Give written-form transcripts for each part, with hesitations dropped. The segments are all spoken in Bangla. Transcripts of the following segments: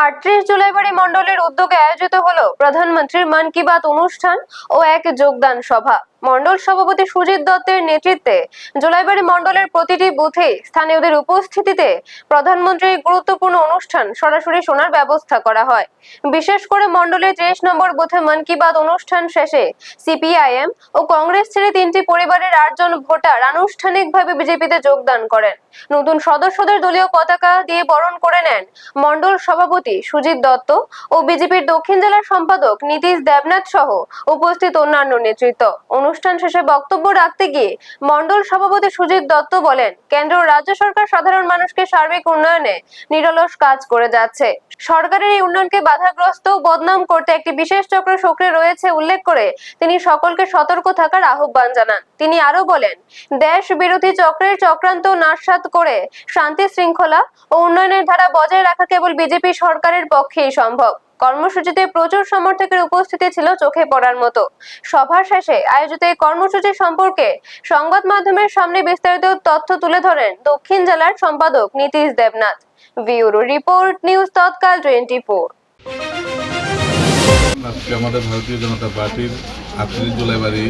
38 জুলাইবাড়ি মণ্ডলের উদ্যোগে আয়োজিত হলো প্রধানমন্ত্রীর মন কি বাত অনুষ্ঠান ও এক যোগদান সভা। মণ্ডল সভাপতি সুজিত দত্তের নেতৃত্বে জুলাইবাড়ি মণ্ডলের প্রতিটি বুথে স্থানীয়দের উপস্থিতিতে প্রধানমন্ত্রীর গুরুত্বপূর্ণ অনুষ্ঠান সরাসরি শোনার ব্যবস্থা করা হয়। বিশেষ করে মণ্ডলের 30 নম্বর বুথে মন কি বাত অনুষ্ঠান শেষে সিপিআইএম ও কংগ্রেস ছেড়ে 3টি পরিবারের 8 জন ভোটার আনুষ্ঠানিকভাবে বিজেপিতে যোগদান করেন। নতুন সদস্যদের দলীয় পতাকা দিয়ে বরণ করে নেন মণ্ডল সভাপতি সুজিত দত্ত ও বিজেপির দক্ষিণ জেলার সম্পাদক নীতিশ দেবনাথ সহ উপস্থিত অন্যান্য নেতৃত্ব। অনুষ্ঠান শেষে বক্তব্য রাখতে গিয়ে মণ্ডল সভাপতি সুজিত দত্ত বলেন, কেন্দ্র ও রাজ্য সরকার সাধারণ মানুষকে সার্বিক উন্নয়নে নিরলস কাজ করে যাচ্ছে। সরকারের এই উন্নয়নকে বাধাগ্রস্ত ও বদনাম করতে একটি বিশেষ চক্র সক্রিয় রয়েছে উল্লেখ করে তিনি সকলকে সতর্ক থাকার আহ্বান জানান। তিনি আরো বলেন, দেশ বিরোধী চক্রের চক্রান্ত নাশসাত করে শান্তি শৃঙ্খলা ও উন্নয়নের ধারা বজায় রাখা কেবল বিজেপি সরকারের পক্ষেই সম্ভব। কর্মসূচিতে প্রচুর সমর্থকের উপস্থিতি ছিল চোখে পড়ার মতো। সভার শেষে আয়োজিত এই কর্মসূচি সম্পর্কে সংবাদ মাধ্যমের সামনে বিস্তারিত তথ্য তুলে ধরেন দক্ষিণ জেলার সম্পাদক Nitish Debnath. Bureau report, news Tatkal 24। আজকে আমাদের ভারতীয় জনতা পার্টির 38 জুলাইবাড়ি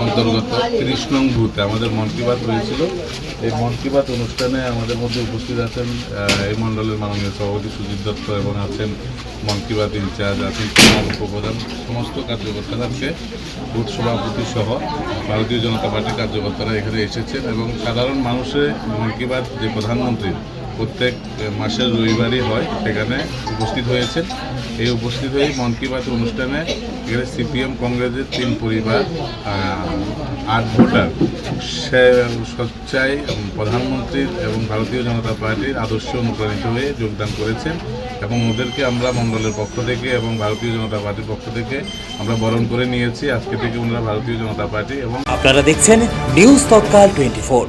অন্তর্গত 30 নং বুথে আমাদের মন কি বাত হয়েছিল। এই মন কি বাত অনুষ্ঠানে আমাদের মধ্যে উপস্থিত আছেন এই মণ্ডলের মাননীয় সভাপতি সুজিত দত্ত এবং আছেন মন কি বাত ইনচার্জ, আছেন উপপ্রধান, সমস্ত কার্যকর্তারা আজকে বুথ সভাপতি সহ ভারতীয় জনতা পার্টির কার্যকর্তারা এখানে এসেছেন এবং সাধারণ মানুষের মন কি বাত যে প্রধানমন্ত্রী প্রত্যেক মাসের রবিবারই হয় সেখানে উপস্থিত হয়েছেন। এই উপস্থিত হয়ে মন কি বাত অনুষ্ঠানে এখানে সিপিএম কংগ্রেসের 3 পরিবার 8 ভোটার সে স্বেচ্ছায় প্রধানমন্ত্রীর এবং ভারতীয় জনতা পার্টির আদর্শে অনুপ্রাণিত হয়ে যোগদান করেছেন এবং ওদেরকে আমরা মণ্ডলের পক্ষ থেকে এবং ভারতীয় জনতা পার্টির পক্ষ থেকে আমরা বরণ করে নিয়েছি। আজকে থেকে ওনারা ভারতীয় জনতা পার্টি এবং আপনারা দেখছেন নিউজ তৎকাল 24।